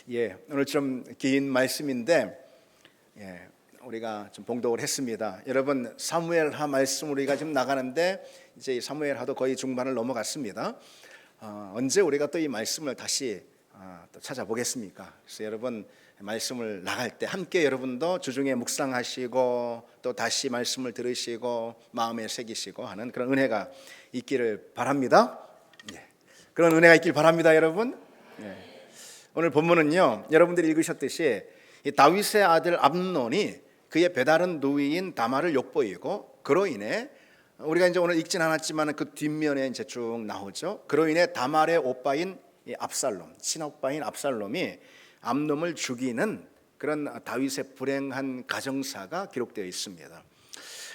오늘 좀 긴 말씀인데 우리가 좀 봉독을 했습니다. 여러분, 사무엘하 말씀 우리가 지금 나가는데 이제 사무엘하도 거의 중반을 넘어갔습니다. 언제 우리가 또 이 말씀을 다시 또 찾아보겠습니까? 그래서 여러분, 말씀을 나갈 때 함께 여러분도 주중에 묵상하시고 또 다시 말씀을 들으시고 마음에 새기시고 하는 그런 은혜가 있기를 바랍니다. 그런 은혜가 있길 바랍니다, 여러분. 오늘 본문은요, 여러분들이 읽으셨듯이 이 다윗의 아들 암논이 그의 배다른 누이인 다말을 욕보이고, 그로 인해 우리가 이제 오늘 읽진 않았지만 그 뒷면에 이제 쭉 나오죠. 그로 인해 다말의 오빠인 이 압살롬, 친오빠인 압살롬이 암논을 죽이는 그런 다윗의 불행한 가정사가 기록되어 있습니다.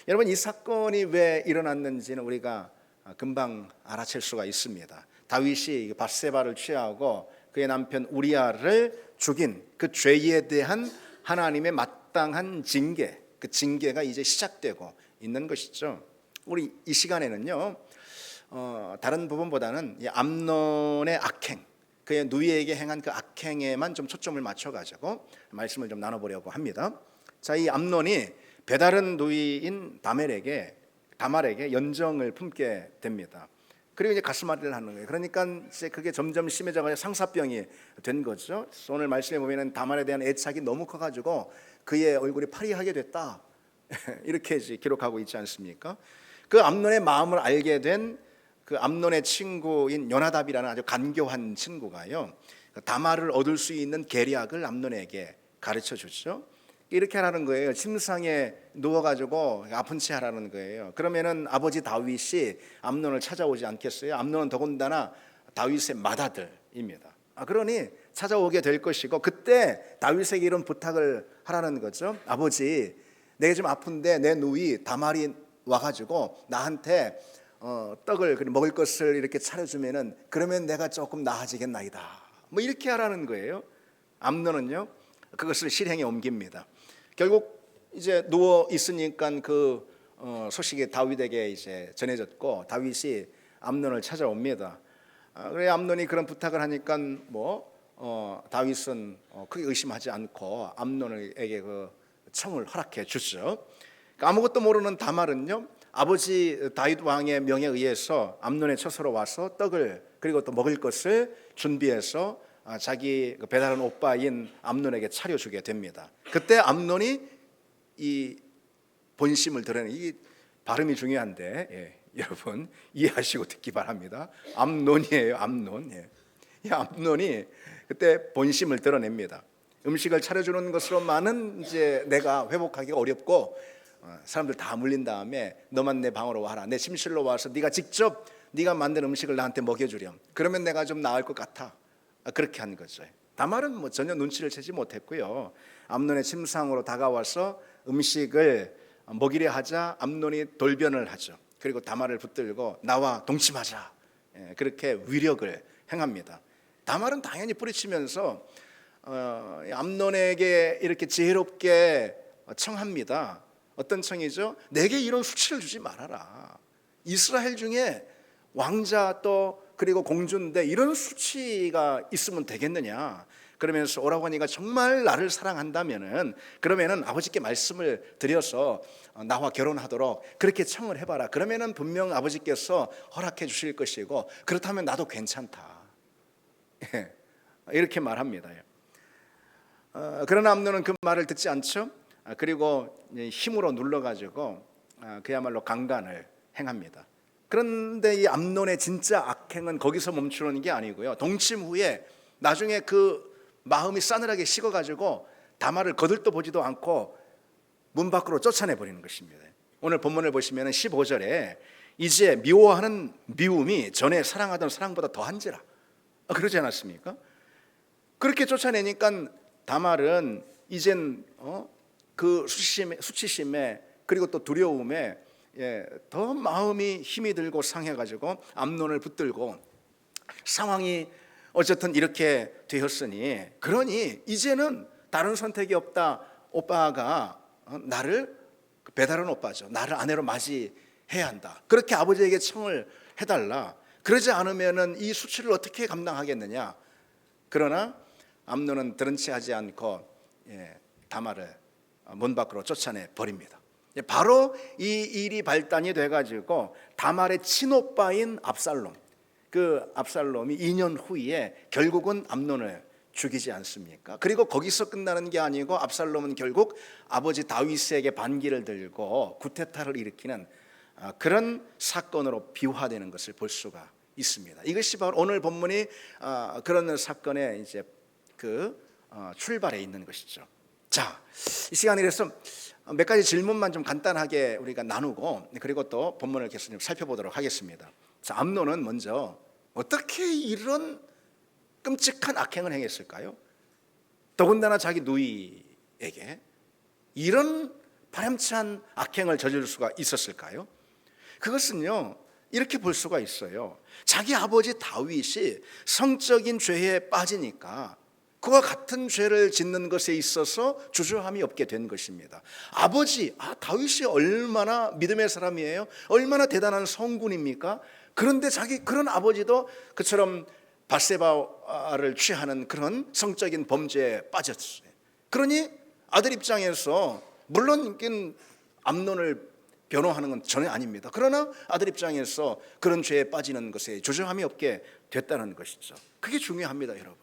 여러분, 이 사건이 왜 일어났는지는 우리가 금방 알아챌 수가 있습니다. 다윗이 밧세바를 취하고 그의 남편 우리아를 죽인 그 죄에 대한 하나님의 마땅한 징계, 그 징계가 이제 시작되고 있는 것이죠. 우리 이 시간에는요, 다른 부분보다는 이 암논의 악행, 그의 누이에게 행한 그 악행에만 좀 초점을 맞춰가지고 말씀을 좀 나눠보려고 합니다. 자, 이 암논이 배다른 누이인 다말에게 연정을 품게 됩니다. 그리고 이제 가슴앓이를 하는 거예요. 그러니까 이제 그게 점점 심해져가지고 상사병이 된 거죠. 오늘 말씀에 보면은 다말에 대한 애착이 너무 커가지고 그의 얼굴이 파리하게 됐다, 이렇게 기록하고 있지 않습니까? 그 암논의 마음을 알게 된 그 암논의 친구인 요나답이라는 아주 간교한 친구가요, 다말을 얻을 수 있는 계략을 암논에게 가르쳐 주죠. 이렇게 하라는 거예요. 침상에 누워가지고 아픈 채 하라는 거예요. 그러면은 아버지 다윗이 암논을 찾아오지 않겠어요? 암논은 더군다나 다윗의 맏아들입니다. 그러니 찾아오게 될 것이고, 그때 다윗에게 이런 부탁을 하라는 거죠. 아버지, 내가 좀 아픈데 내 누이 다말이 와가지고 나한테 떡을 먹을 것을 이렇게 차려주면은 그러면 내가 조금 나아지겠나이다, 뭐 이렇게 하라는 거예요. 암논은요, 그것을 실행에 옮깁니다. 결국 이제 누워 있으니까 그 소식이 다윗에게 이제 전해졌고, 다윗이 암논을 찾아옵니다. 그래 암논이 그런 부탁을 하니까 다윗은 크게 의심하지 않고 암논에게 그 청을 허락해 주죠. 아무것도 모르는 다말은요, 아버지 다윗 왕의 명에 의해서 암논의 처소로 와서 떡을 그리고 또 먹을 것을 준비해서 자기 배다른 오빠인 암논에게 차려주게 됩니다. 그때 암논이 이 본심을 드러내는, 이 발음이 중요한데 여러분 이해하시고 듣기 바랍니다. 암논이에요, 암논. 이 암논이 그때 본심을 드러냅니다. 음식을 차려주는 것으로만은 이제 내가 회복하기가 어렵고, 사람들 다 물린 다음에 너만 내 방으로 와라, 내 침실로 와서 네가 직접 네가 만든 음식을 나한테 먹여주렴. 그러면 내가 좀 나을 것 같아. 그렇게 한 거죠. 다말은 전혀 눈치를 채지 못했고요, 암논의 침상으로 다가와서 음식을 먹이려 하자 암논이 돌변을 하죠. 그리고 다말을 붙들고 나와 동침하자, 그렇게 위력을 행합니다. 다말은 당연히 뿌리치면서 암논에게 이렇게 지혜롭게 청합니다. 어떤 청이죠? 내게 이런 수치를 주지 말아라. 이스라엘 중에 왕자 또 그리고 공주인데 이런 수치가 있으면 되겠느냐. 그러면서 오라버니가 정말 나를 사랑한다면은 그러면은 아버지께 말씀을 드려서 나와 결혼하도록 그렇게 청을 해봐라. 그러면은 분명 아버지께서 허락해 주실 것이고, 그렇다면 나도 괜찮다, 이렇게 말합니다. 그러나 암논은 그 말을 듣지 않죠. 그리고 힘으로 눌러가지고 그야말로 강간을 행합니다. 그런데 이 암논의 진짜 악행은 거기서 멈추는 게 아니고요, 동침 후에 나중에 그 마음이 싸늘하게 식어가지고 다말을 거들떠 보지도 않고 문 밖으로 쫓아내버리는 것입니다. 오늘 본문을 보시면 15절에 이제 미워하는 미움이 전에 사랑하던 사랑보다 더한지라, 그러지 않았습니까? 그렇게 쫓아내니까 다말은 이젠 그 수치심에 그리고 또 두려움에 더 마음이 힘이 들고 상해가지고 암논을 붙들고, 상황이 어쨌든 이렇게 되었으니 그러니 이제는 다른 선택이 없다. 오빠가 나를, 배다른 오빠죠, 나를 아내로 맞이해야 한다. 그렇게 아버지에게 청을 해달라. 그러지 않으면은 이 수치를 어떻게 감당하겠느냐. 그러나 암논은 들은 채 하지 않고 다말을 문 밖으로 쫓아내 버립니다. 바로 이 일이 발단이 돼가지고 다말의 친오빠인 압살롬, 그 압살롬이 2년 후에 결국은 암논을 죽이지 않습니까? 그리고 거기서 끝나는 게 아니고 압살롬은 결국 아버지 다윗에게 반기를 들고 쿠데타를 일으키는 그런 사건으로 비화되는 것을 볼 수가 있습니다. 이것이 바로 오늘 본문이 그런 사건의 이제 그 출발에 있는 것이죠. 자, 이 시간에 그래서 몇 가지 질문만 좀 간단하게 우리가 나누고 그리고 또 본문을 계속 좀 살펴보도록 하겠습니다. 자, 암논은 먼저 어떻게 이런 끔찍한 악행을 행했을까요? 더군다나 자기 누이에게 이런 파렴치한 악행을 저지를 수가 있었을까요? 그것은요, 이렇게 볼 수가 있어요. 자기 아버지 다윗이 성적인 죄에 빠지니까 그와 같은 죄를 짓는 것에 있어서 주저함이 없게 된 것입니다. 아버지, 다윗이 얼마나 믿음의 사람이에요? 얼마나 대단한 성군입니까? 그런데 자기 그런 아버지도 그처럼 밧세바를 취하는 그런 성적인 범죄에 빠졌어요. 그러니 아들 입장에서 물론 암논을 변호하는 건 전혀 아닙니다. 그러나 아들 입장에서 그런 죄에 빠지는 것에 조정함이 없게 됐다는 것이죠. 그게 중요합니다, 여러분.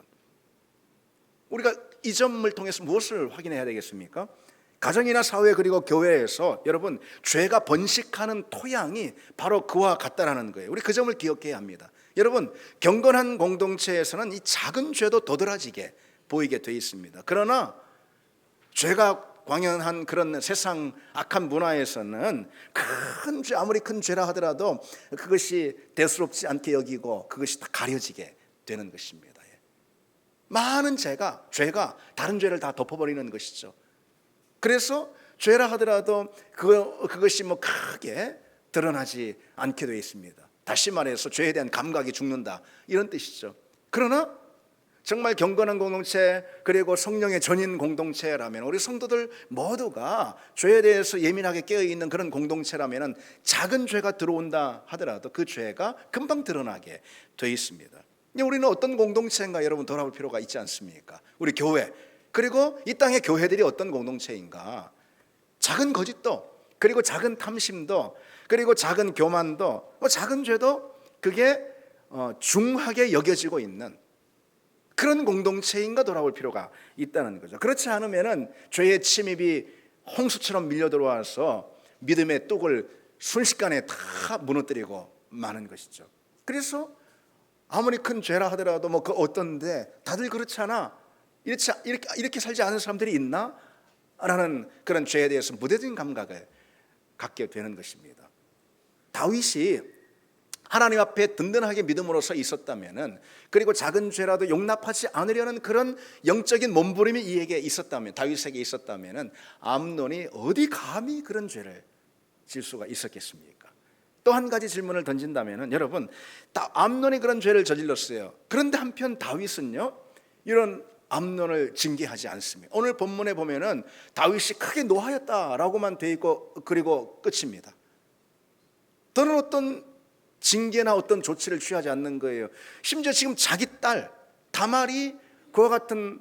우리가 이 점을 통해서 무엇을 확인해야 되겠습니까? 가정이나 사회 그리고 교회에서 여러분 죄가 번식하는 토양이 바로 그와 같다라는 거예요. 우리 그 점을 기억해야 합니다. 여러분 경건한 공동체에서는 이 작은 죄도 도드라지게 보이게 돼 있습니다. 그러나 죄가 광연한 그런 세상 악한 문화에서는 큰 죄, 아무리 큰 죄라 하더라도 그것이 대수롭지 않게 여기고 그것이 다 가려지게 되는 것입니다. 많은 죄가 다른 죄를 다 덮어버리는 것이죠. 그래서 죄라 하더라도 그것이 뭐 크게 드러나지 않게 되어 있습니다. 다시 말해서 죄에 대한 감각이 죽는다, 이런 뜻이죠. 그러나 정말 경건한 공동체 그리고 성령의 전인 공동체라면 우리 성도들 모두가 죄에 대해서 예민하게 깨어있는 그런 공동체라면 작은 죄가 들어온다 하더라도 그 죄가 금방 드러나게 되어 있습니다. 우리는 어떤 공동체인가 여러분 돌아볼 필요가 있지 않습니까? 우리 교회, 그리고 이 땅의 교회들이 어떤 공동체인가? 작은 거짓도, 그리고 작은 탐심도, 그리고 작은 교만도, 작은 죄도 그게 중하게 여겨지고 있는 그런 공동체인가 돌아볼 필요가 있다는 거죠. 그렇지 않으면 죄의 침입이 홍수처럼 밀려 들어와서 믿음의 뚝을 순식간에 다 무너뜨리고 마는 것이죠. 그래서 아무리 큰 죄라 하더라도 그 어떤데 다들 그렇잖아, 이렇게 살지 않은 사람들이 있나? 라는 그런 죄에 대해서 무뎌진 감각을 갖게 되는 것입니다. 다윗이 하나님 앞에 든든하게 믿음으로서 있었다면, 그리고 작은 죄라도 용납하지 않으려는 그런 영적인 몸부림이 이에게 있었다면, 다윗에게 있었다면 암논이 어디 감히 그런 죄를 질 수가 있었겠습니까? 또 한 가지 질문을 던진다면 여러분, 암논이 그런 죄를 저질렀어요. 그런데 한편 다윗은요, 이런 암논을 징계하지 않습니다. 오늘 본문에 보면은 다윗이 크게 노하였다라고만 돼 있고 그리고 끝입니다. 더는 어떤 징계나 어떤 조치를 취하지 않는 거예요. 심지어 지금 자기 딸 다말이 그와 같은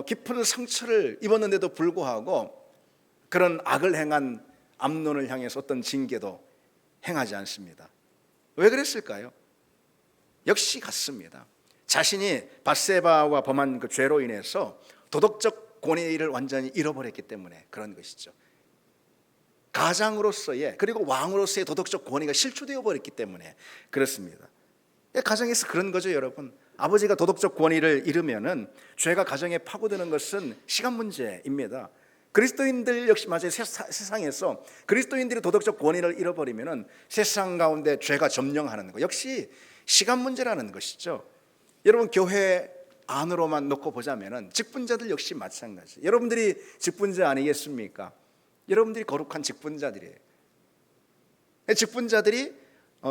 깊은 상처를 입었는데도 불구하고 그런 악을 행한 암논을 향해서 어떤 징계도 행하지 않습니다. 왜 그랬을까요? 역시 같습니다. 자신이 밧세바와 범한 그 죄로 인해서 도덕적 권위를 완전히 잃어버렸기 때문에 그런 것이죠. 가장으로서의 그리고 왕으로서의 도덕적 권위가 실추되어 버렸기 때문에 그렇습니다. 가정에서 그런 거죠, 여러분. 아버지가 도덕적 권위를 잃으면은 죄가 가정에 파고드는 것은 시간 문제입니다. 그리스도인들 역시 맞아요. 세상에서 그리스도인들이 도덕적 권위를 잃어버리면은 세상 가운데 죄가 점령하는 것 역시 시간 문제라는 것이죠. 여러분 교회 안으로만 놓고 보자면은 직분자들 역시 마찬가지. 여러분들이 직분자 아니겠습니까? 여러분들이 거룩한 직분자들이에요. 직분자들이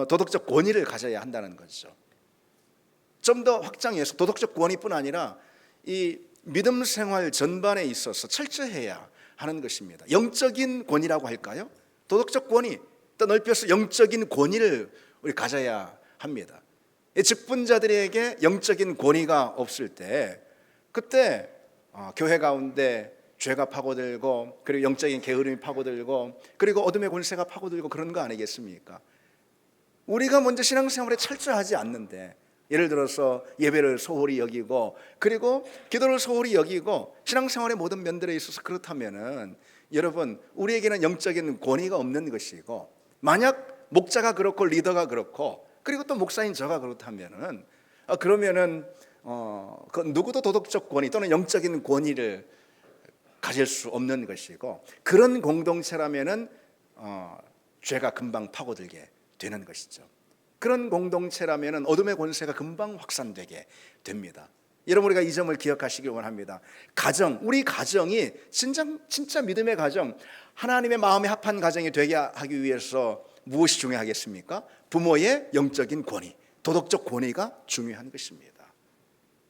도덕적 권위를 가져야 한다는 거죠. 좀 더 확장해서 도덕적 권위뿐 아니라 이 믿음 생활 전반에 있어서 철저해야 하는 것입니다. 영적인 권위라고 할까요? 도덕적 권위, 또 넓혀서 영적인 권위를 우리 가져야 합니다. 직분자들에게 영적인 권위가 없을 때 그때 교회 가운데 죄가 파고들고, 그리고 영적인 게으름이 파고들고, 그리고 어둠의 권세가 파고들고 그런 거 아니겠습니까? 우리가 먼저 신앙생활에 철저하지 않는데, 예를 들어서 예배를 소홀히 여기고, 그리고 기도를 소홀히 여기고, 신앙생활의 모든 면들에 있어서 그렇다면은 여러분, 우리에게는 영적인 권위가 없는 것이고, 만약 목자가 그렇고 리더가 그렇고, 그리고 또 목사인 저가 그렇다면은 그러면은 그 누구도 도덕적 권위 또는 영적인 권위를 가질 수 없는 것이고, 그런 공동체라면은 죄가 금방 파고들게 되는 것이죠. 그런 공동체라면은 어둠의 권세가 금방 확산되게 됩니다. 여러분, 우리가 이 점을 기억하시길 원합니다. 우리 가정이 진짜 믿음의 가정, 하나님의 마음에 합한 가정이 되게 하기 위해서 무엇이 중요하겠습니까? 부모의 영적인 권위, 도덕적 권위가 중요한 것입니다.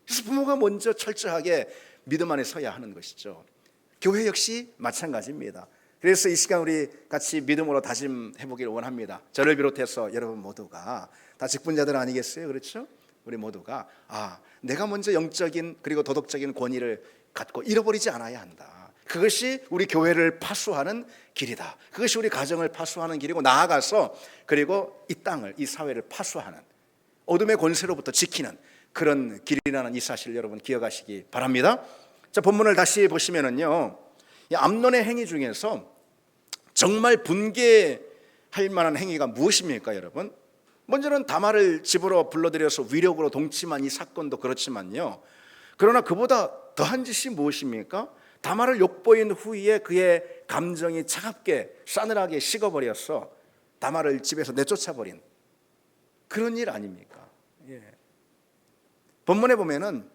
그래서 부모가 먼저 철저하게 믿음 안에 서야 하는 것이죠. 교회 역시 마찬가지입니다. 그래서 이 시간 우리 같이 믿음으로 다짐해 보기를 원합니다. 저를 비롯해서 여러분 모두가 다 직분자들 아니겠어요? 그렇죠? 우리 모두가 내가 먼저 영적인 그리고 도덕적인 권위를 갖고 잃어버리지 않아야 한다. 그것이 우리 교회를 파수하는 길이다. 그것이 우리 가정을 파수하는 길이고, 나아가서 그리고 이 땅을, 이 사회를 파수하는, 어둠의 권세로부터 지키는 그런 길이라는 이 사실을 여러분 기억하시기 바랍니다. 자, 본문을 다시 보시면은요, 이 암논의 행위 중에서 정말 분개할 만한 행위가 무엇입니까, 여러분? 먼저는 다말을 집으로 불러들여서 위력으로 동침한 이 사건도 그렇지만요, 그러나 그보다 더한 짓이 무엇입니까? 다말을 욕보인 후에 그의 감정이 차갑게 싸늘하게 식어버려서 다말을 집에서 내쫓아버린 그런 일 아닙니까? 본문에 보면은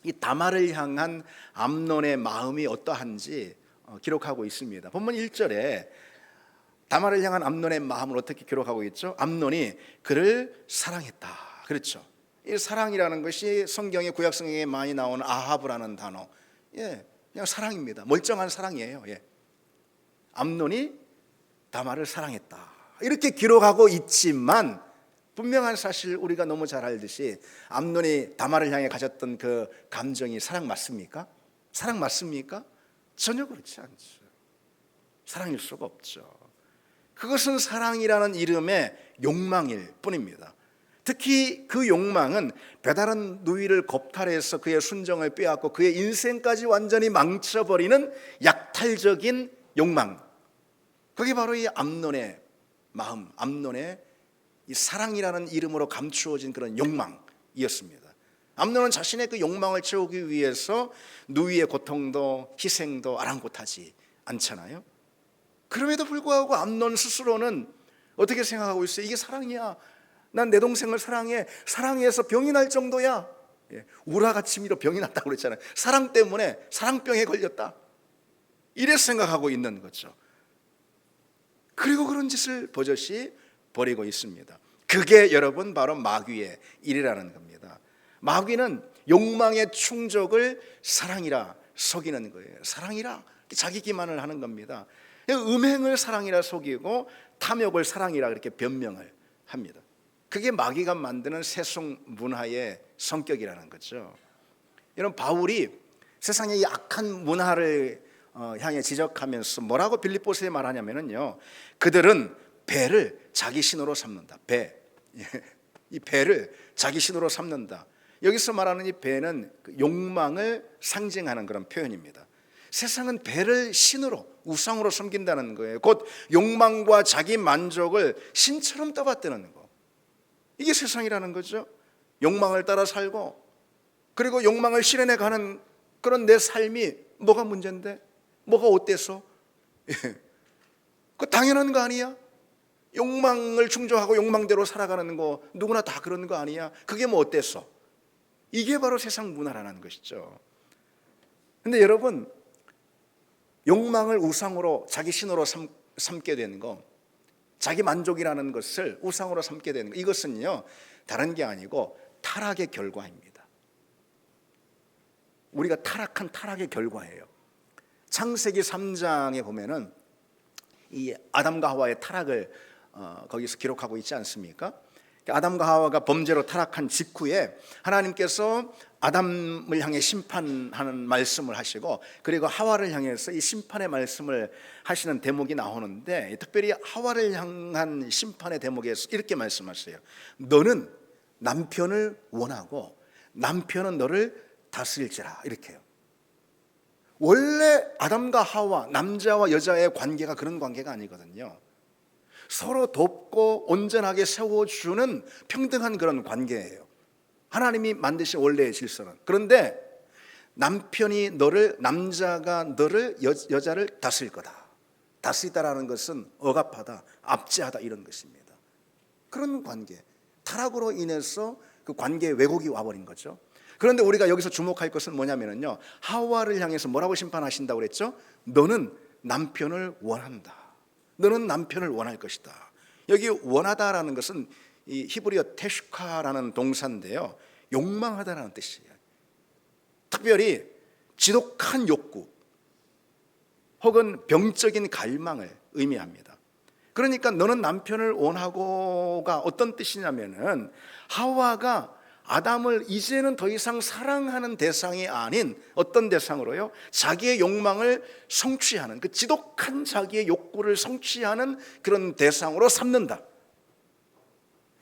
이 다말을 향한 암논의 마음이 어떠한지 기록하고 있습니다. 본문 1절에 다말을 향한 암논의 마음을 어떻게 기록하고 있죠? 암논이 그를 사랑했다. 그렇죠. 이 사랑이라는 것이 성경의, 구약 성경에 많이 나오는 아하브라는 단어, 그냥 사랑입니다. 멀쩡한 사랑이에요. 암논이 다말을 사랑했다, 이렇게 기록하고 있지만, 분명한 사실 우리가 너무 잘 알듯이 암논이 다말을 향해 가졌던 그 감정이 사랑 맞습니까? 사랑 맞습니까? 전혀 그렇지 않죠. 사랑일 수가 없죠. 그것은 사랑이라는 이름의 욕망일 뿐입니다. 특히 그 욕망은 배다른 누이를 겁탈해서 그의 순정을 빼앗고 그의 인생까지 완전히 망쳐버리는 약탈적인 욕망, 그게 바로 이 암논의 마음, 암논의 이 사랑이라는 이름으로 감추어진 그런 욕망이었습니다. 암논은 자신의 그 욕망을 채우기 위해서 누이의 고통도 희생도 아랑곳하지 않잖아요. 그럼에도 불구하고 암논 스스로는 어떻게 생각하고 있어요? 이게 사랑이야. 난 내 동생을 사랑해. 사랑해서 병이 날 정도야. 우라가치미로 병이 났다고 그랬잖아요. 사랑 때문에 사랑병에 걸렸다, 이래 생각하고 있는 거죠. 그리고 그런 짓을 버젓이 벌이고 있습니다. 그게 여러분 바로 마귀의 일이라는 겁니다. 마귀는 욕망의 충족을 사랑이라 속이는 거예요. 사랑이라 자기 기만을 하는 겁니다. 음행을 사랑이라 속이고 탐욕을 사랑이라 그렇게 변명을 합니다. 그게 마귀가 만드는 세속 문화의 성격이라는 거죠. 여러분, 바울이 세상의 이 악한 문화를 향해 지적하면서 뭐라고 빌립보서에 말하냐면요, 그들은 배를 자기 신으로 삼는다. 이 배를 자기 신으로 삼는다. 여기서 말하는 이 배는 욕망을 상징하는 그런 표현입니다. 세상은 배를 신으로, 우상으로 섬긴다는 거예요. 곧 욕망과 자기 만족을 신처럼 떠받드는 거, 이게 세상이라는 거죠. 욕망을 따라 살고, 그리고 욕망을 실현해 가는 그런 내 삶이 뭐가 문제인데, 뭐가 어때서? 그 당연한 거 아니야? 욕망을 충족하고 욕망대로 살아가는 거 누구나 다 그런 거 아니야? 그게 뭐 어때서? 이게 바로 세상 문화라는 것이죠. 근데 여러분, 욕망을 우상으로, 자기 신으로 삼게 되는 거, 자기 만족이라는 것을 우상으로 삼게 되는 거, 이것은요 다른 게 아니고 타락의 결과입니다. 우리가 타락한 타락의 결과예요. 창세기 3장에 보면은 이 아담과 하와의 타락을 거기서 기록하고 있지 않습니까? 아담과 하와가 범죄로 타락한 직후에 하나님께서 아담을 향해 심판하는 말씀을 하시고, 그리고 하와를 향해서 이 심판의 말씀을 하시는 대목이 나오는데, 특별히 하와를 향한 심판의 대목에서 이렇게 말씀하세요. 너는 남편을 원하고 남편은 너를 다스릴지라. 이렇게 해요. 원래 아담과 하와, 남자와 여자의 관계가 그런 관계가 아니거든요. 서로 돕고 온전하게 세워주는 평등한 그런 관계예요. 하나님이 만드신 원래의 질서는. 그런데 남자가 너를 여자를 다스릴 거다. 다스리다라는 것은 억압하다, 압제하다 이런 것입니다. 그런 관계, 타락으로 인해서 그 관계에 왜곡이 와버린 거죠. 그런데 우리가 여기서 주목할 것은 뭐냐면요, 하와를 향해서 뭐라고 심판하신다고 그랬죠? 너는 남편을 원한다. 너는 남편을 원할 것이다. 여기 원하다라는 것은 이 히브리어 테슈카라는 동사인데요, 욕망하다라는 뜻이에요. 특별히 지독한 욕구 혹은 병적인 갈망을 의미합니다. 그러니까 너는 남편을 원하고가 어떤 뜻이냐면은, 하와가 아담을 이제는 더 이상 사랑하는 대상이 아닌 어떤 대상으로요? 자기의 욕망을 성취하는, 그 지독한 자기의 욕구를 성취하는 그런 대상으로 삼는다.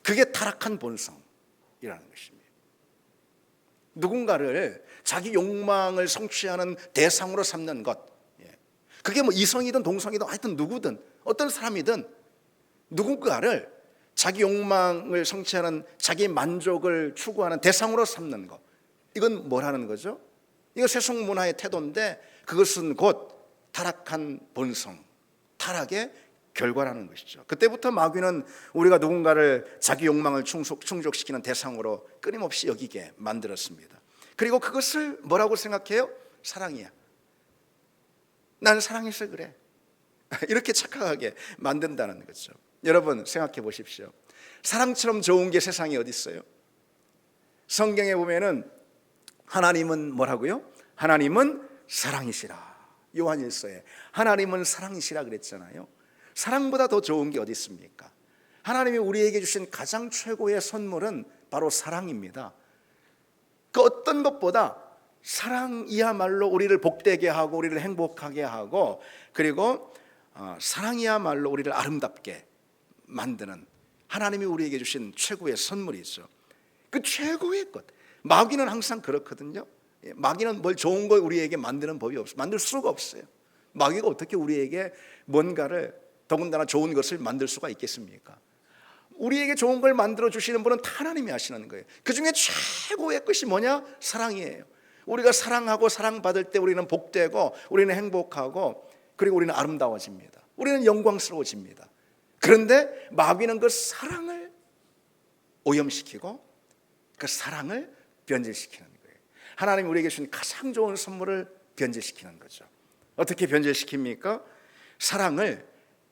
그게 타락한 본성이라는 것입니다. 누군가를 자기 욕망을 성취하는 대상으로 삼는 것, 그게 뭐 이성이든 동성이든 하여튼 누구든 어떤 사람이든 누군가를 자기 욕망을 성취하는, 자기 만족을 추구하는 대상으로 삼는 것, 이건 뭐라는 거죠? 이거 세속 문화의 태도인데, 그것은 곧 타락한 본성, 타락의 결과라는 것이죠. 그때부터 마귀는 우리가 누군가를 자기 욕망을 충족시키는 대상으로 끊임없이 여기게 만들었습니다. 그리고 그것을 뭐라고 생각해요? 사랑이야. 나는 사랑해서 그래. 이렇게 착각하게 만든다는 거죠. 여러분 생각해 보십시오. 사랑처럼 좋은 게 세상에 어디 있어요? 성경에 보면은 하나님은 뭐라고요? 하나님은 사랑이시라. 요한일서에 하나님은 사랑이시라 그랬잖아요. 사랑보다 더 좋은 게 어디 있습니까? 하나님이 우리에게 주신 가장 최고의 선물은 바로 사랑입니다. 그 어떤 것보다 사랑이야말로 우리를 복되게 하고 우리를 행복하게 하고, 그리고 사랑이야말로 우리를 아름답게 만드는 하나님이 우리에게 주신 최고의 선물이죠. 그 최고의 것. 마귀는 항상 그렇거든요. 마귀는 뭘 좋은 걸 우리에게 만드는 법이 없어요. 만들 수가 없어요. 마귀가 어떻게 우리에게 뭔가를, 더군다나 좋은 것을 만들 수가 있겠습니까? 우리에게 좋은 걸 만들어 주시는 분은 다 하나님이 하시는 거예요. 그 중에 최고의 것이 뭐냐? 사랑이에요. 우리가 사랑하고 사랑받을 때 우리는 복되고 우리는 행복하고, 그리고 우리는 아름다워집니다. 우리는 영광스러워집니다. 그런데 마귀는 그 사랑을 오염시키고 그 사랑을 변질시키는 거예요. 하나님이 우리에게 주신 가장 좋은 선물을 변질시키는 거죠. 어떻게 변질시킵니까? 사랑을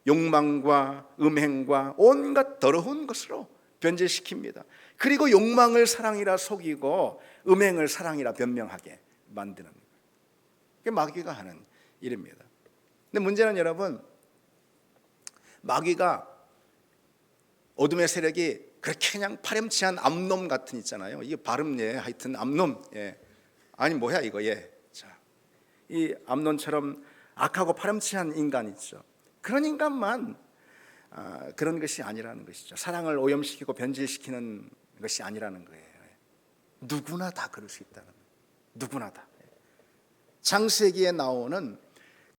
욕망과 음행과 온갖 더러운 것으로 변질시킵니다. 그리고 욕망을 사랑이라 속이고 음행을 사랑이라 변명하게 만드는 거예요. 그게 마귀가 하는 일입니다. 근데 문제는 여러분, 마귀가, 어둠의 세력이 그렇게 그냥 파렴치한 암놈 같은 있잖아요. 이게 발음 하여튼 암놈. 아니 뭐야 이거. 자, 이 암놈처럼 악하고 파렴치한 인간 있죠. 그런 인간만 그런 것이 아니라는 것이죠. 사랑을 오염시키고 변질시키는 것이 아니라는 거예요. 누구나 다 그럴 수 있다는 거예요. 누구나 다. 창세기에 나오는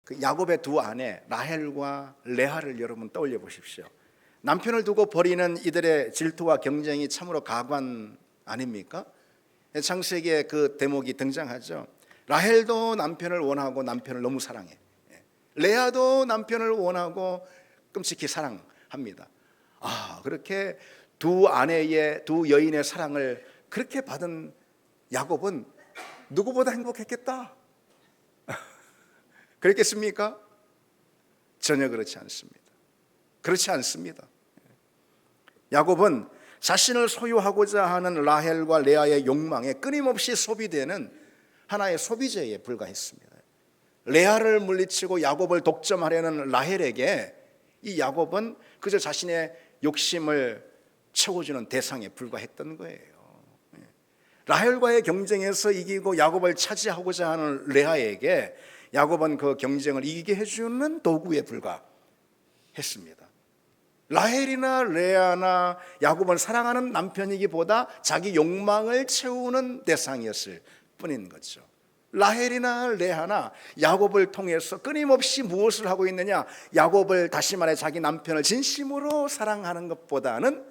그 야곱의 두 아내 라헬과 레아를 여러분 떠올려 보십시오. 남편을 두고 벌이는 이들의 질투와 경쟁이 참으로 가관 아닙니까? 창세기에 그 대목이 등장하죠. 라헬도 남편을 원하고 남편을 너무 사랑해. 레아도 남편을 원하고 끔찍히 사랑합니다. 그렇게 두 아내의, 두 여인의 사랑을 그렇게 받은 야곱은 누구보다 행복했겠다. 그랬겠습니까? 전혀 그렇지 않습니다. 그렇지 않습니다. 야곱은 자신을 소유하고자 하는 라헬과 레아의 욕망에 끊임없이 소비되는 하나의 소비재에 불과했습니다. 레아를 물리치고 야곱을 독점하려는 라헬에게 이 야곱은 그저 자신의 욕심을 채워주는 대상에 불과했던 거예요. 라헬과의 경쟁에서 이기고 야곱을 차지하고자 하는 레아에게 야곱은 그 경쟁을 이기게 해주는 도구에 불과했습니다. 라헬이나 레아나 야곱은 사랑하는 남편이기보다 자기 욕망을 채우는 대상이었을 뿐인 거죠. 라헬이나 레아나 야곱을 통해서 끊임없이 무엇을 하고 있느냐? 야곱을, 다시 말해 자기 남편을 진심으로 사랑하는 것보다는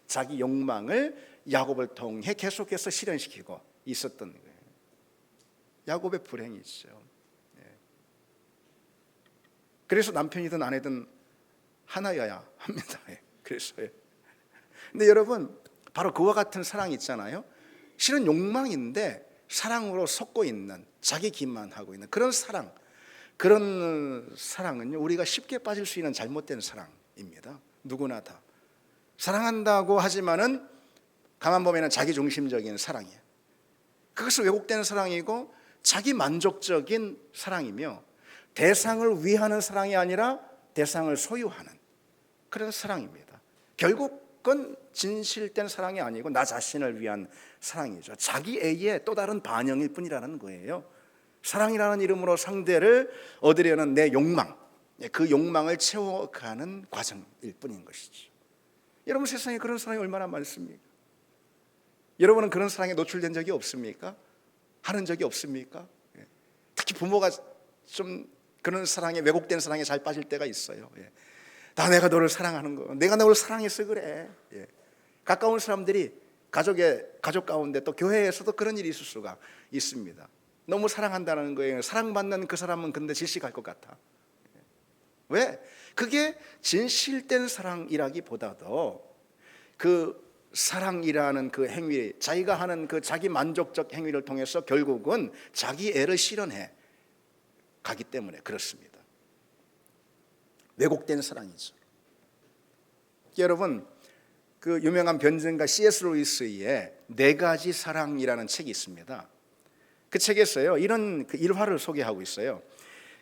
자기 욕망을 야곱을 통해 계속해서 실현시키고 있었던 거예요. 야곱의 불행이죠. 그래서 남편이든 아내든 하나여야 합니다. 그래서요. 근데 여러분, 바로 그와 같은 사랑이 있잖아요. 실은 욕망인데 사랑으로 섞고 있는, 자기 기만하고 있는 그런 사랑, 그런 사랑은요, 우리가 쉽게 빠질 수 있는 잘못된 사랑입니다. 누구나 다 사랑한다고 하지만은 가만 보면은 자기 중심적인 사랑이에요. 그것은 왜곡된 사랑이고 자기 만족적인 사랑이며 대상을 위하는 사랑이 아니라 대상을 소유하는 그런 사랑입니다. 결국은 진실된 사랑이 아니고 나 자신을 위한 사랑이죠. 자기애의 또 다른 반영일 뿐이라는 거예요. 사랑이라는 이름으로 상대를 얻으려는 내 욕망, 그 욕망을 채워가는 과정일 뿐인 것이죠. 여러분, 세상에 그런 사랑이 얼마나 많습니까? 여러분은 그런 사랑에 노출된 적이 없습니까? 하는 적이 없습니까? 특히 부모가 좀 그런 사랑에, 왜곡된 사랑에 잘 빠질 때가 있어요. 나 내가 너를 사랑하는 거, 내가 너를 사랑해서 그래. 가까운 사람들이 가족 가운데 또 교회에서도 그런 일이 있을 수가 있습니다. 너무 사랑한다는 거예요. 사랑받는 그 사람은 근데 질식할 것 같아. 왜? 그게 진실된 사랑이라기보다도 그 사랑이라는 그 행위, 자기가 하는 그 자기 만족적 행위를 통해서 결국은 자기 애를 실현해 가기 때문에 그렇습니다. 왜곡된 사랑이죠. 여러분, 그 유명한 변증가 C.S. 루이스의 네 가지 사랑이라는 책이 있습니다. 그 책에서요, 이런 그 일화를 소개하고 있어요.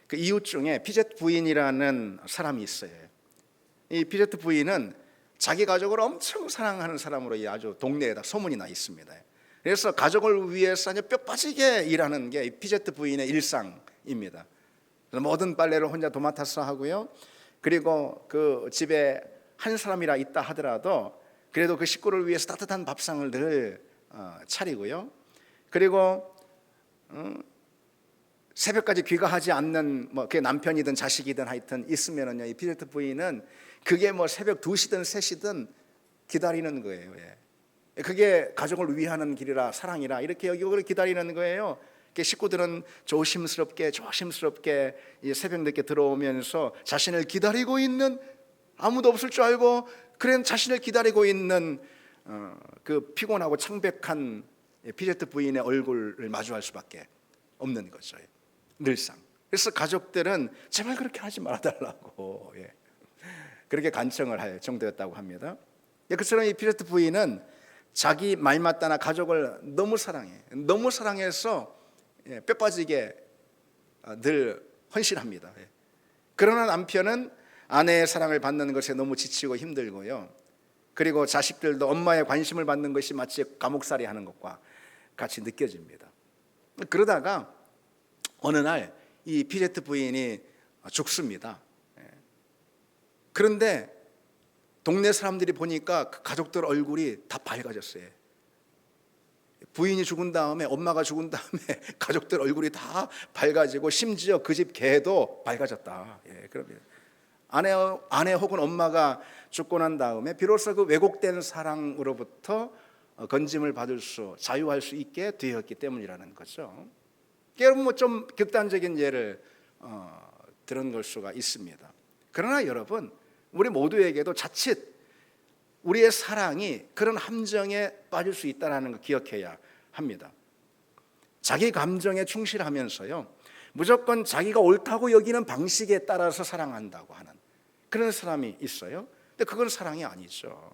그 이웃 중에 피제트 부인이라는 사람이 있어요. 이 피제트 부인은 자기 가족을 엄청 사랑하는 사람으로 아주 동네에다 소문이 나 있습니다. 그래서 가족을 위해서 뼈 빠지게 일하는 게 피제트 부인의 일상입니다. 모든 빨래를 혼자 도맡아서 하고요. 그리고 그 집에 한 사람이라 있다 하더라도 그래도 그 식구를 위해서 따뜻한 밥상을 늘 차리고요. 그리고 새벽까지 귀가하지 않는 그게 남편이든 자식이든 하여튼 있으면은요, 이 피제트 부인은 그게 새벽 2시든 3시든 기다리는 거예요. 그게 가족을 위하는 길이라, 사랑이라 이렇게 여기고 기다리는 거예요. 식구들은 조심스럽게 이 새벽 늦게 들어오면서 자신을 기다리고 있는, 아무도 없을 줄 알고 그런 자신을 기다리고 있는 그 피곤하고 창백한 피제트 부인의 얼굴을 마주할 수밖에 없는 거죠. 늘상. 그래서 가족들은 제발 그렇게 하지 말아달라고 그렇게 간청을 할 정도였다고 합니다. 그처럼 이 피제트 부인은 자기 말마따나 가족을 너무 사랑해. 너무 사랑해서 뼈 빠지게 늘 헌신합니다. 그러나 남편은 아내의 사랑을 받는 것에 너무 지치고 힘들고요. 그리고 자식들도 엄마의 관심을 받는 것이 마치 감옥살이 하는 것과 같이 느껴집니다. 그러다가 어느 날 이 피제트 부인이 죽습니다. 그런데 동네 사람들이 보니까 그 가족들 얼굴이 다 밝아졌어요. 부인이 죽은 다음에, 엄마가 죽은 다음에 가족들 얼굴이 다 밝아지고 심지어 그 집 개도 밝아졌다. 그러면 아내 혹은 엄마가 죽고 난 다음에 비로소 그 왜곡된 사랑으로부터 건짐을 받을 수, 자유할 수 있게 되었기 때문이라는 거죠. 여러분, 좀 극단적인 예를 들은 걸 수가 있습니다. 그러나 여러분, 우리 모두에게도 자칫 우리의 사랑이 그런 함정에 빠질 수 있다는 걸 기억해야 합니다. 자기 감정에 충실하면서요, 무조건 자기가 옳다고 여기는 방식에 따라서 사랑한다고 하는 그런 사람이 있어요. 근데 그건 사랑이 아니죠.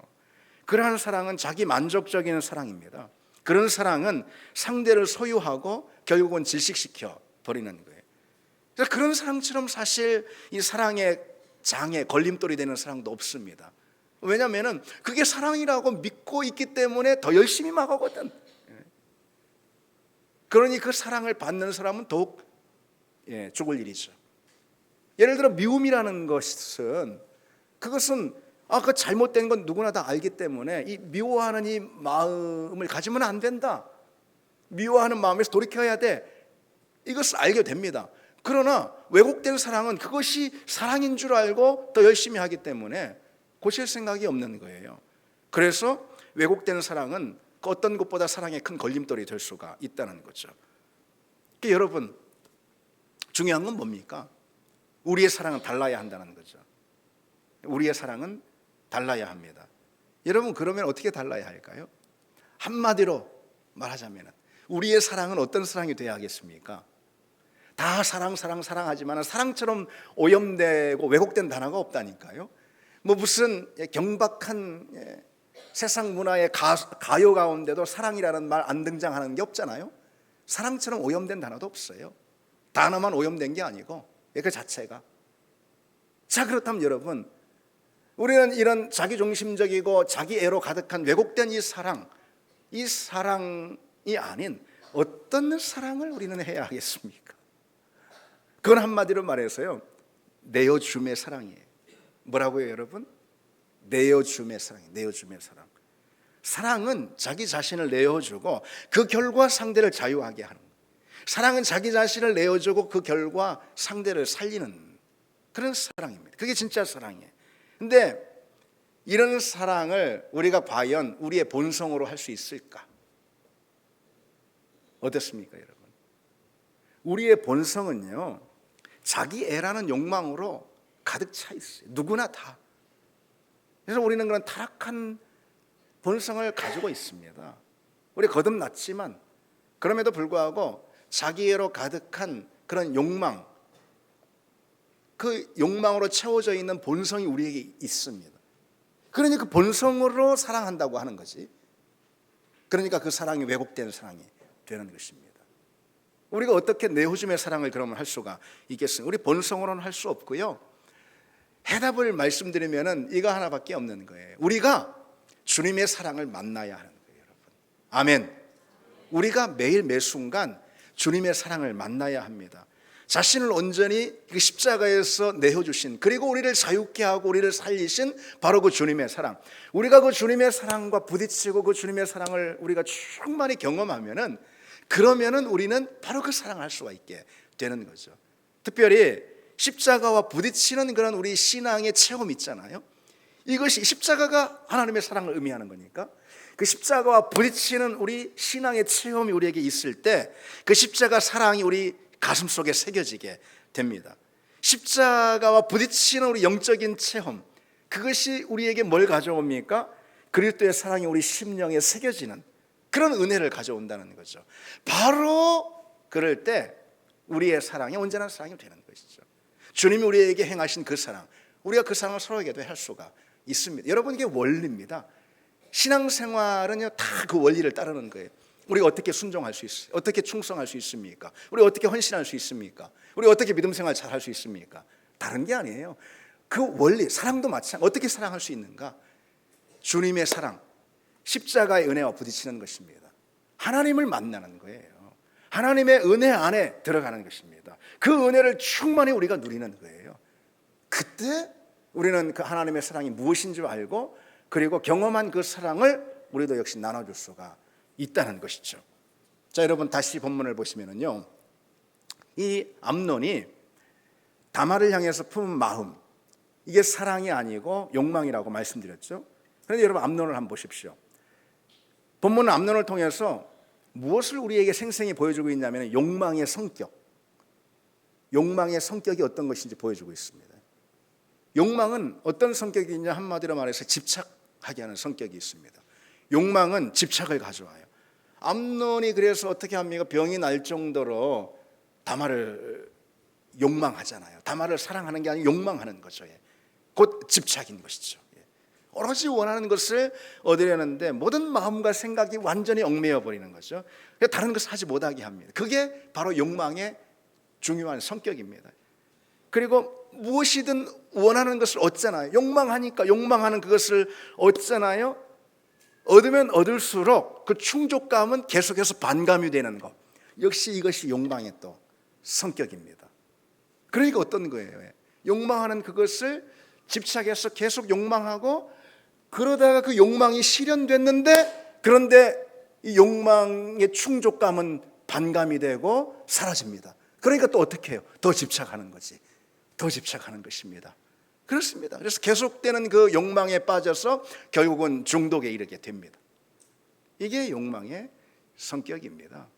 그러한 사랑은 자기 만족적인 사랑입니다. 그런 사랑은 상대를 소유하고 결국은 질식시켜 버리는 거예요. 그래서 그런 사랑처럼 사실 이 사랑의 장애, 걸림돌이 되는 사랑도 없습니다. 왜냐하면 그게 사랑이라고 믿고 있기 때문에 더 열심히 막 하거든. 그러니 그 사랑을 받는 사람은 더욱 죽을 일이죠. 예를 들어 미움이라는 것은, 그것은 그 잘못된 건 누구나 다 알기 때문에 이 미워하는 이 마음을 가지면 안 된다. 미워하는 마음에서 돌이켜야 돼. 이것을 알게 됩니다. 그러나 왜곡된 사랑은 그것이 사랑인 줄 알고 더 열심히 하기 때문에 고칠 생각이 없는 거예요. 그래서 왜곡된 사랑은 그 어떤 것보다 사랑에 큰 걸림돌이 될 수가 있다는 거죠. 그러니까 여러분, 중요한 건 뭡니까? 우리의 사랑은 달라야 한다는 거죠. 우리의 사랑은 달라야 합니다. 여러분, 그러면 어떻게 달라야 할까요? 한마디로 말하자면 우리의 사랑은 어떤 사랑이 돼야 하겠습니까? 다 사랑하지만 사랑처럼 오염되고 왜곡된 단어가 없다니까요. 무슨 경박한 세상 문화의 가요 가운데도 사랑이라는 말 안 등장하는 게 없잖아요. 사랑처럼 오염된 단어도 없어요. 단어만 오염된 게 아니고 그 자체가. 자, 그렇다면 여러분, 우리는 이런 자기중심적이고 자기애로 가득한 왜곡된 이 사랑이 아닌 어떤 사랑을 우리는 해야 하겠습니까? 그건 한마디로 말해서요, 내어줌의 사랑이에요. 뭐라고요, 여러분? 내어줌의 사랑이에요. 내어줌의 사랑. 사랑은 자기 자신을 내어주고 그 결과 상대를 자유하게 하는 거예요. 사랑은 자기 자신을 내어주고 그 결과 상대를 살리는 그런 사랑입니다. 그게 진짜 사랑이에요. 근데 이런 사랑을 우리가 과연 우리의 본성으로 할 수 있을까? 어떻습니까, 여러분? 우리의 본성은요, 자기애라는 욕망으로 가득 차 있어요. 누구나 다. 그래서 우리는 그런 타락한 본성을 가지고 있습니다. 우리 거듭났지만 그럼에도 불구하고 자기애로 가득한 그런 욕망, 그 욕망으로 채워져 있는 본성이 우리에게 있습니다. 그러니까 그 본성으로 사랑한다고 하는 거지. 그러니까 그 사랑이 왜곡된 사랑이 되는 것입니다. 우리가 어떻게 내어줌의 사랑을 그러면 할 수가 있겠습니까? 우리 본성으로는 할 수 없고요. 해답을 말씀드리면은 이거 하나밖에 없는 거예요. 우리가 주님의 사랑을 만나야 하는 거예요, 여러분. 아멘. 우리가 매일 매 순간 주님의 사랑을 만나야 합니다. 자신을 온전히 그 십자가에서 내어주신, 그리고 우리를 자유케 하고 우리를 살리신 바로 그 주님의 사랑. 우리가 그 주님의 사랑과 부딪히고 그 주님의 사랑을 우리가 충만히 경험하면은, 그러면은 우리는 바로 그 사랑을 할 수가 있게 되는 거죠. 특별히 십자가와 부딪히는 그런 우리 신앙의 체험 있잖아요. 이것이 십자가가 하나님의 사랑을 의미하는 거니까 그 십자가와 부딪히는 우리 신앙의 체험이 우리에게 있을 때 그 십자가 사랑이 우리 가슴 속에 새겨지게 됩니다. 십자가와 부딪히는 우리 영적인 체험, 그것이 우리에게 뭘 가져옵니까? 그리스도의 사랑이 우리 심령에 새겨지는 그런 은혜를 가져온다는 거죠. 바로 그럴 때 우리의 사랑이 온전한 사랑이 되는 것이죠. 주님이 우리에게 행하신 그 사랑, 우리가 그 사랑을 서로에게도 할 수가 있습니다. 여러분, 이게 원리입니다. 신앙생활은요, 다 그 원리를 따르는 거예요. 우리가 어떻게 순종할 수 있어요? 어떻게 충성할 수 있습니까? 우리가 어떻게 헌신할 수 있습니까? 우리가 어떻게 믿음 생활 잘 할 수 있습니까? 다른 게 아니에요. 그 원리, 사랑도 마찬가지. 어떻게 사랑할 수 있는가? 주님의 사랑, 십자가의 은혜와 부딪히는 것입니다. 하나님을 만나는 거예요. 하나님의 은혜 안에 들어가는 것입니다. 그 은혜를 충만히 우리가 누리는 거예요. 그때 우리는 그 하나님의 사랑이 무엇인 줄 알고, 그리고 경험한 그 사랑을 우리도 역시 나눠줄 수가 있다는 것이죠. 자, 여러분 다시 본문을 보시면은요, 이 암논이 다말을 향해서 품은 마음, 이게 사랑이 아니고 욕망이라고 말씀드렸죠. 그런데 여러분, 암논을 한번 보십시오. 본문은 암논을 통해서 무엇을 우리에게 생생히 보여주고 있냐면 욕망의 성격, 욕망의 성격이 어떤 것인지 보여주고 있습니다. 욕망은 어떤 성격이 있냐, 한마디로 말해서 집착하게 하는 성격이 있습니다. 욕망은 집착을 가져와요. 암논이 그래서 어떻게 합니까? 병이 날 정도로 다말을 욕망하잖아요. 다말을 사랑하는 게 아니고 욕망하는 거죠. 곧 집착인 것이죠. 오로지 원하는 것을 얻으려는데 모든 마음과 생각이 완전히 얽매여 버리는 거죠. 다른 것을 하지 못하게 합니다. 그게 바로 욕망의 중요한 성격입니다. 그리고 무엇이든 원하는 것을 얻잖아요. 욕망하니까 욕망하는 그것을 얻잖아요. 얻으면 얻을수록 그 충족감은 계속해서 반감이 되는 것. 역시 이것이 욕망의 또 성격입니다. 그러니까 어떤 거예요? 욕망하는 그것을 집착해서 계속 욕망하고, 그러다가 그 욕망이 실현됐는데, 그런데 이 욕망의 충족감은 반감이 되고 사라집니다. 그러니까 또 어떻게 해요? 더 집착하는 거지. 더 집착하는 것입니다. 그렇습니다. 그래서 계속되는 그 욕망에 빠져서 결국은 중독에 이르게 됩니다. 이게 욕망의 성격입니다.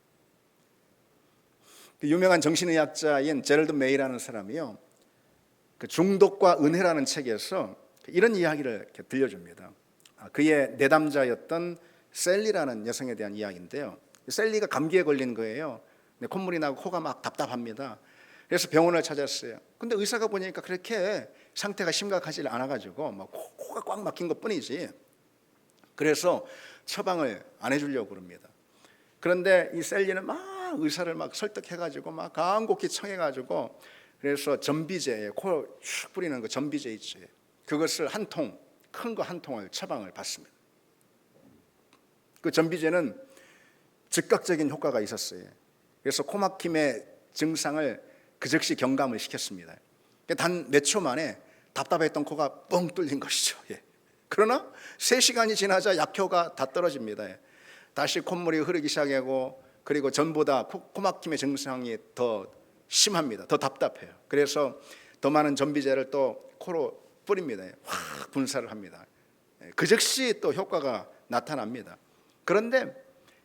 그 유명한 정신의학자인 제럴드 메이라는 사람이요, 그 중독과 은혜라는 책에서 이런 이야기를 이렇게 들려줍니다. 그의 내담자였던 셀리라는 여성에 대한 이야기인데요. 셀리가 감기에 걸린 거예요. 콧물이 나고 코가 막 답답합니다. 그래서 병원을 찾았어요. 근데 의사가 보니까 그렇게 상태가 심각하지 않아가지고 막 코가 꽉 막힌 것 뿐이지. 그래서 처방을 안 해주려고 그럽니다. 그런데 이 셀리는 막 의사를 막 설득해가지고 막 간곡히 청해가지고, 그래서 전비제, 코에 슉 뿌리는 거 전비제 있죠. 그것을 한 통, 큰 거 한 통을 처방을 받습니다. 그 전비제는 즉각적인 효과가 있었어요. 그래서 코막힘의 증상을 그 즉시 경감을 시켰습니다. 단 몇 초 만에 답답했던 코가 뻥 뚫린 것이죠. 그러나 3시간이 지나자 약효가 다 떨어집니다. 다시 콧물이 흐르기 시작하고, 그리고 전보다 코막힘의 증상이 더 심합니다. 더 답답해요. 그래서 더 많은 전비제를 또 코로 뿌립니다. 확 분사를 합니다. 그 즉시 또 효과가 나타납니다. 그런데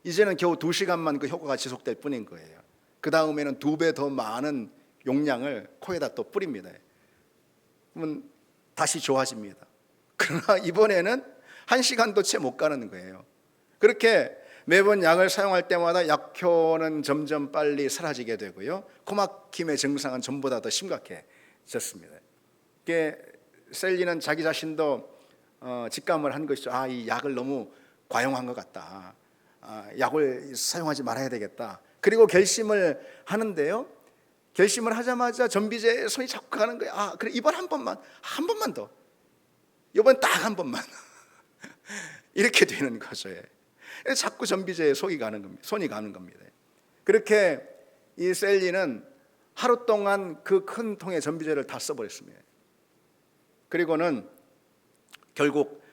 이제는 겨우 2시간만 그 효과가 지속될 뿐인 거예요. 그 다음에는 2배 더 많은 용량을 코에다 또 뿌립니다. 그러면 다시 좋아집니다. 그러나 이번에는 1시간도 채 못 가는 거예요. 그렇게 매번 약을 사용할 때마다 약효는 점점 빨리 사라지게 되고요, 코막힘의 증상은 전보다 더 심각해졌습니다. 셀리는 자기 자신도 직감을 한 것이죠. 이 약을 너무 과용한 것 같다. 약을 사용하지 말아야 되겠다. 그리고 결심을 하는데요, 결심을 하자마자 전비제에 손이 자꾸 가는 거예요. 그래, 이번 한 번만 더, 이번 딱 한 번만 이렇게 되는 거죠. 자꾸 전비제에 손이 가는 겁니다. 그렇게 이 셀리는 하루 동안 그 큰 통의 전비제를 다 써버렸습니다. 그리고는 결국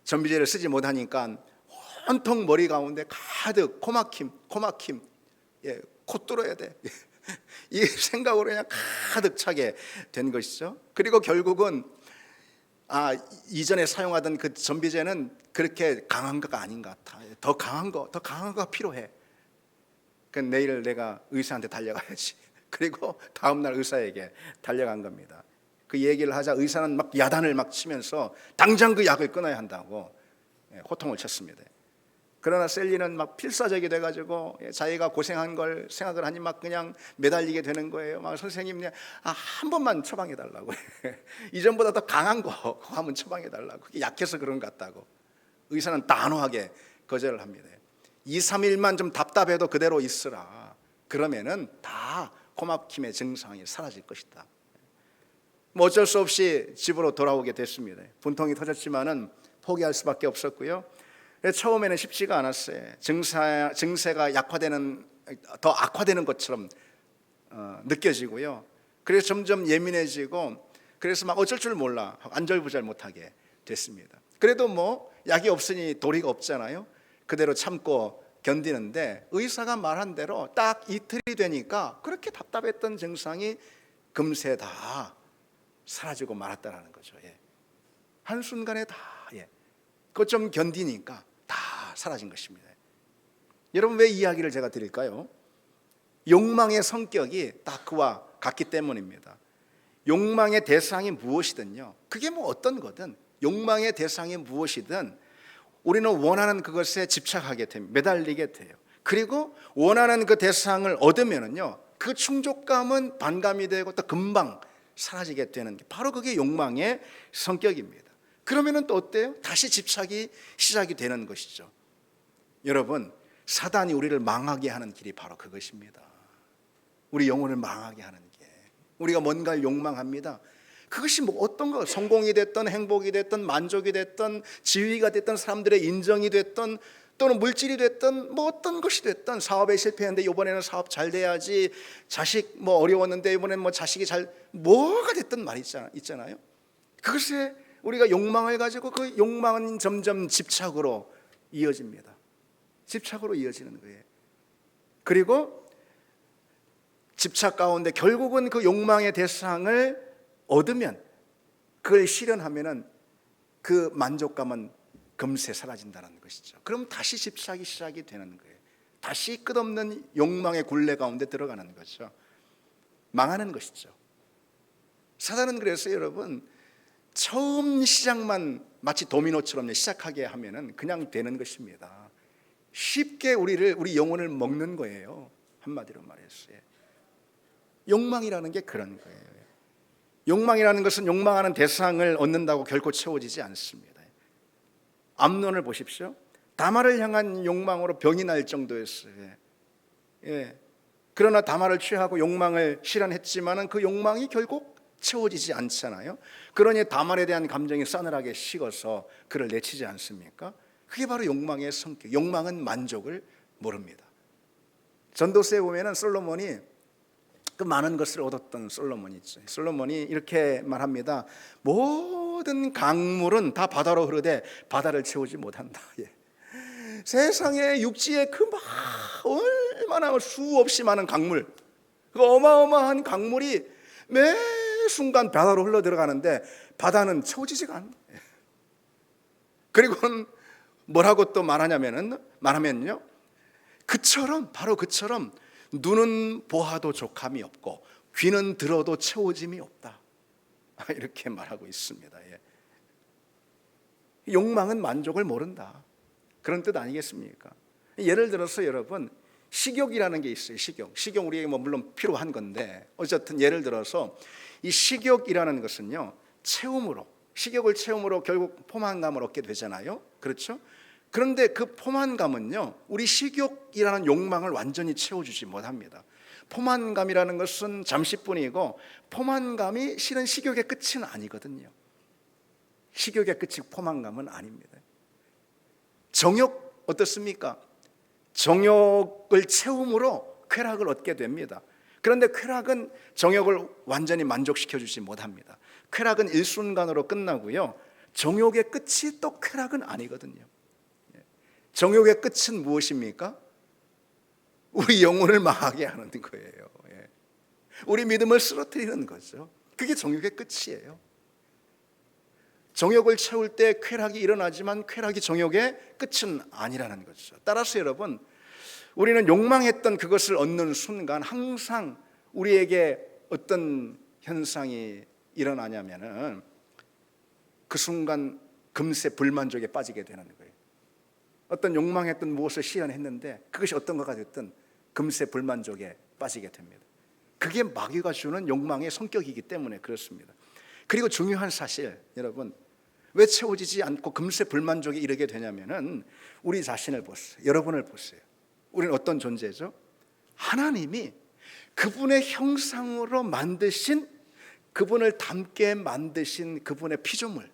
전비제를 쓰지 못하니까 온통 머리 가운데 가득 코막힘, 코 뚫어야 돼, 이 생각으로 그냥 가득 차게 된 것이죠. 그리고 결국은 이전에 사용하던 그 전비제는 그렇게 강한 거가 아닌 것 같아. 더 강한 거가 필요해. 내일 내가 의사한테 달려가야지. 그리고 다음날 의사에게 달려간 겁니다. 그 얘기를 하자 의사는 막 야단을 막 치면서 당장 그 약을 끊어야 한다고 호통을 쳤습니다. 그러나 셀리는 막 필사적이 돼가지고 자기가 고생한 걸 생각을 하니 막 그냥 매달리게 되는 거예요. 막 선생님 한 번만 처방해 달라고. 이전보다 더 강한 거 한번 처방해 달라고. 그게 약해서 그런 것 같다고. 의사는 단호하게 거절을 합니다. 2, 3일만 좀 답답해도 그대로 있으라. 그러면은 다 코막힘의 증상이 사라질 것이다. 어쩔 수 없이 집으로 돌아오게 됐습니다. 분통이 터졌지만은 포기할 수밖에 없었고요. 처음에는 쉽지가 않았어요. 증세가 더 악화되는 것처럼 느껴지고요. 그래서 점점 예민해지고, 그래서 막 어쩔 줄 몰라 안절부절 못하게 됐습니다. 그래도 약이 없으니 도리가 없잖아요. 그대로 참고 견디는데, 의사가 말한 대로 딱 이틀이 되니까 그렇게 답답했던 증상이 금세 다 사라지고 말았다라는 거죠. 한순간에 다 그것 좀 견디니까 다 사라진 것입니다. 여러분, 왜 이 이야기를 제가 드릴까요? 욕망의 성격이 딱 그와 같기 때문입니다. 욕망의 대상이 무엇이든요, 그게 어떤 거든, 욕망의 대상이 무엇이든 우리는 원하는 그것에 집착하게 됩니다. 매달리게 돼요. 그리고 원하는 그 대상을 얻으면은요, 그 충족감은 반감이 되고 또 금방 사라지게 되는 게 바로 그게 욕망의 성격입니다. 그러면은 또 어때요? 다시 집착이 시작이 되는 것이죠. 여러분, 사단이 우리를 망하게 하는 길이 바로 그것입니다. 우리 영혼을 망하게 하는 게, 우리가 뭔가를 욕망합니다. 그것이 뭐 어떤 거, 성공이 됐든 행복이 됐든 만족이 됐든 지위가 됐든 사람들의 인정이 됐든 또는 물질이 됐든 뭐 어떤 것이 됐든, 사업에 실패했는데 이번에는 사업 잘 돼야지, 자식 뭐 어려웠는데 이번에는 뭐 자식이 잘, 뭐가 됐든 말이 있잖아요. 그것에 우리가 욕망을 가지고 그 욕망은 점점 집착으로 이어집니다. 집착으로 이어지는 거예요. 그리고 집착 가운데 결국은 그 욕망의 대상을 얻으면, 그걸 실현하면은 그 만족감은 금세 사라진다는 것이죠. 그럼 다시 집착이 시작이 되는 거예요. 다시 끝없는 욕망의 굴레 가운데 들어가는 거죠. 망하는 것이죠. 사단은 그래서 여러분, 처음 시작만 마치 도미노처럼 시작하게 하면은 그냥 되는 것입니다. 쉽게 우리 영혼을 먹는 거예요. 한마디로 말해서. 욕망이라는 게 그런 거예요. 욕망이라는 것은 욕망하는 대상을 얻는다고 결코 채워지지 않습니다. 암논을 보십시오. 다말을 향한 욕망으로 병이 날 정도였어요. 그러나 다말을 취하고 욕망을 실현했지만은 그 욕망이 결국 채워지지 않잖아요. 그러니 다말에 대한 감정이 싸늘하게 식어서 그를 내치지 않습니까? 그게 바로 욕망의 성격. 욕망은 만족을 모릅니다. 전도서에 보면은 솔로몬이 그 많은 것을 얻었던 솔로몬이 있죠. 솔로몬이 이렇게 말합니다. 모든 강물은 다 바다로 흐르되 바다를 채우지 못한다. 세상에 육지에 그 얼마나 수없이 많은 강물, 그 어마어마한 강물이 매 순간 바다로 흘러 들어가는데 바다는 채워지지가 않아요. 그리고 뭐라고 또 말하면요, 바로 그처럼 눈은 보아도 족함이 없고 귀는 들어도 채워짐이 없다, 이렇게 말하고 있습니다. 욕망은 만족을 모른다, 그런 뜻 아니겠습니까? 예를 들어서 여러분, 식욕이라는 게 있어요. 식욕 우리에게 물론 필요한 건데, 어쨌든 예를 들어서 이 식욕이라는 것은요, 식욕을 채움으로 결국 포만감을 얻게 되잖아요. 그렇죠? 그런데 그 포만감은요, 우리 식욕이라는 욕망을 완전히 채워주지 못합니다. 포만감이라는 것은 잠시뿐이고, 포만감이 실은 식욕의 끝은 아니거든요. 식욕의 끝이 포만감은 아닙니다. 정욕 어떻습니까? 정욕을 채움으로 쾌락을 얻게 됩니다. 그런데 쾌락은 정욕을 완전히 만족시켜주지 못합니다. 쾌락은 일순간으로 끝나고요, 정욕의 끝이 또 쾌락은 아니거든요. 정욕의 끝은 무엇입니까? 우리 영혼을 망하게 하는 거예요. 우리 믿음을 쓰러뜨리는 거죠. 그게 정욕의 끝이에요. 정욕을 채울 때 쾌락이 일어나지만 쾌락이 정욕의 끝은 아니라는 거죠. 따라서 여러분, 우리는 욕망했던 그것을 얻는 순간 항상 우리에게 어떤 현상이 일어나냐면은 그 순간 금세 불만족에 빠지게 되는 거예요. 어떤 욕망했던 무엇을 실현했는데 그것이 어떤 것가 됐든 금세 불만족에 빠지게 됩니다. 그게 마귀가 주는 욕망의 성격이기 때문에 그렇습니다. 그리고 중요한 사실, 여러분, 왜 채워지지 않고 금세 불만족에 이르게 되냐면은 우리 자신을 보세요. 여러분을 보세요. 우리는 어떤 존재죠? 하나님이 그분의 형상으로 만드신, 그분을 닮게 만드신 그분의 피조물,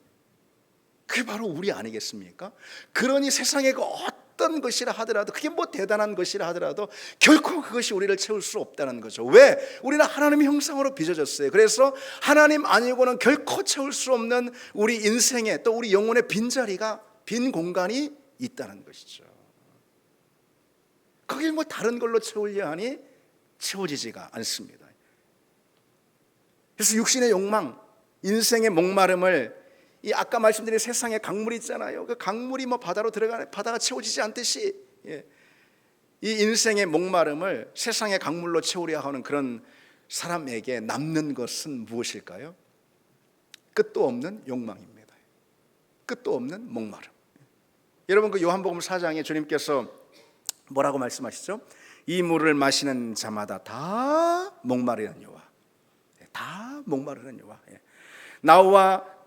그게 바로 우리 아니겠습니까? 그러니 세상에 그 어떤 것이라 하더라도, 그게 뭐 대단한 것이라 하더라도 결코 그것이 우리를 채울 수 없다는 거죠. 왜? 우리는 하나님의 형상으로 빚어졌어요. 그래서 하나님 아니고는 결코 채울 수 없는 우리 인생에, 또 우리 영혼의 빈자리가, 빈 공간이 있다는 것이죠. 그게 뭐 다른 걸로 채우려 하니 채워지지가 않습니다. 그래서 육신의 욕망, 인생의 목마름을, 이 아까 말씀드린 세상의 강물이 있잖아요. 그 강물이 뭐 바다로 들어가는, 바다가 채워지지 않듯이 이 인생의 목마름을 세상의 강물로 채우려 하는 그런 사람에게 남는 것은 무엇일까요? 끝도 없는 욕망입니다. 끝도 없는 목마름. 여러분, 그 요한복음 4장에 주님께서 뭐라고 말씀하시죠? 이 물을 마시는 자마다 다 목마르느니와, 다 목마르느니와, 나와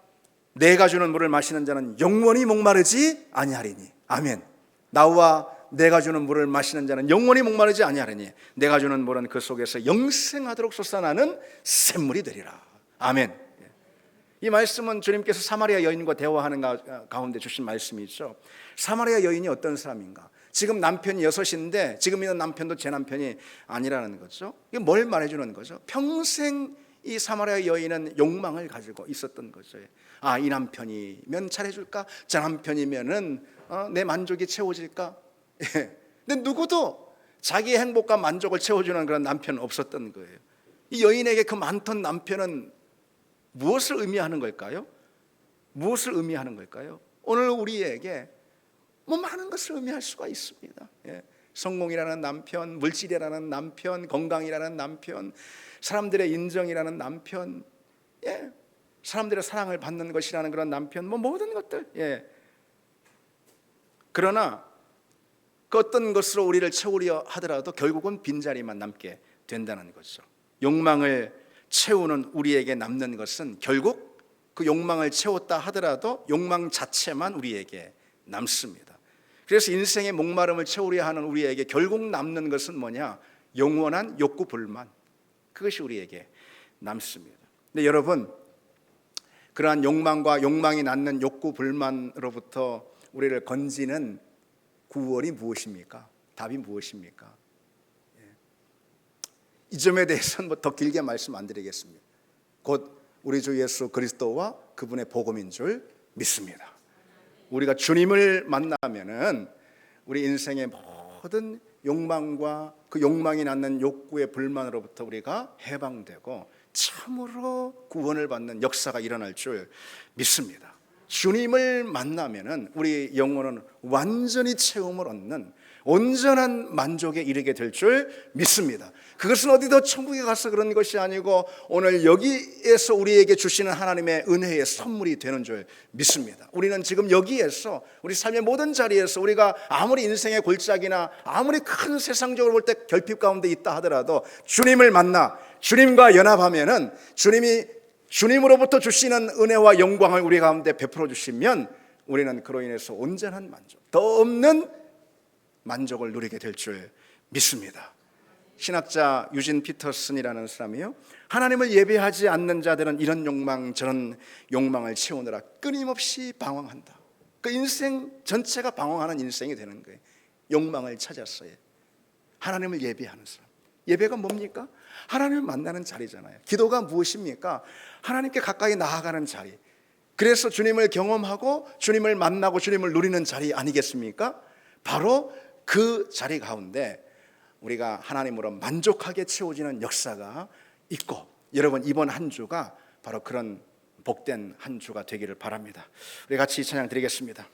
내가 주는 물을 마시는 자는 영원히 목마르지 아니하리니. 아멘. 나와 내가 주는 물을 마시는 자는 영원히 목마르지 아니하리니 내가 주는 물은 그 속에서 영생하도록 솟아나는 샘물이 되리라. 아멘. 이 말씀은 주님께서 사마리아 여인과 대화하는 가운데 주신 말씀이죠. 사마리아 여인이 어떤 사람인가? 지금 남편이 6인데 지금 있는 남편도 제 남편이 아니라는 거죠. 이게 뭘 말해주는 거죠? 평생 이 사마리아 여인은 욕망을 가지고 있었던 거죠. 아, 이 남편이면 잘해줄까? 저 남편이면은 내 만족이 채워질까? 근데 누구도 자기의 행복과 만족을 채워주는 그런 남편은 없었던 거예요. 이 여인에게 그 많던 남편은 무엇을 의미하는 걸까요? 무엇을 의미하는 걸까요? 오늘 우리에게 많은 것을 의미할 수가 있습니다. 성공이라는 남편, 물질이라는 남편, 건강이라는 남편, 사람들의 인정이라는 남편, 사람들의 사랑을 받는 것이라는 그런 남편, 모든 것들. 그러나 그 어떤 것으로 우리를 채우려 하더라도 결국은 빈자리만 남게 된다는 거죠. 욕망을 채우는 우리에게 남는 것은 결국 그 욕망을 채웠다 하더라도 욕망 자체만 우리에게 남습니다. 그래서 인생의 목마름을 채우려 하는 우리에게 결국 남는 것은 뭐냐? 영원한 욕구 불만, 그것이 우리에게 남습니다. 근데 여러분, 그러한 욕망과 욕망이 낳는 욕구 불만으로부터 우리를 건지는 구원이 무엇입니까? 답이 무엇입니까? 이 점에 대해서는 더 길게 말씀 안 드리겠습니다. 곧 우리 주 예수 그리스도와 그분의 복음인 줄 믿습니다. 우리가 주님을 만나면은 우리 인생의 모든 욕망과 그 욕망이 낳는 욕구의 불만으로부터 우리가 해방되고 참으로 구원을 받는 역사가 일어날 줄 믿습니다. 주님을 만나면은 우리 영혼은 완전히 채움을 얻는 온전한 만족에 이르게 될 줄 믿습니다. 그것은 어디도 천국에 가서 그런 것이 아니고 오늘 여기에서 우리에게 주시는 하나님의 은혜의 선물이 되는 줄 믿습니다. 우리는 지금 여기에서 우리 삶의 모든 자리에서 우리가 아무리 인생의 골짜기나 아무리 큰 세상적으로 볼 때 결핍 가운데 있다 하더라도 주님을 만나 주님과 연합하면은 주님으로부터 주시는 은혜와 영광을 우리 가운데 베풀어 주시면 우리는 그로 인해서 온전한 만족, 더 없는 만족을 누리게 될 줄 믿습니다. 신학자 유진 피터슨이라는 사람이요, 하나님을 예배하지 않는 자들은 이런 욕망 저런 욕망을 채우느라 끊임없이 방황한다. 그 인생 전체가 방황하는 인생이 되는 거예요. 욕망을 찾았어요. 하나님을 예배하는 사람, 예배가 뭡니까? 하나님을 만나는 자리잖아요. 기도가 무엇입니까? 하나님께 가까이 나아가는 자리. 그래서 주님을 경험하고 주님을 만나고 주님을 누리는 자리 아니겠습니까? 바로 그 자리 가운데 우리가 하나님으로 만족하게 채워지는 역사가 있고, 여러분 이번 한 주가 바로 그런 복된 한 주가 되기를 바랍니다. 우리 같이 찬양 드리겠습니다.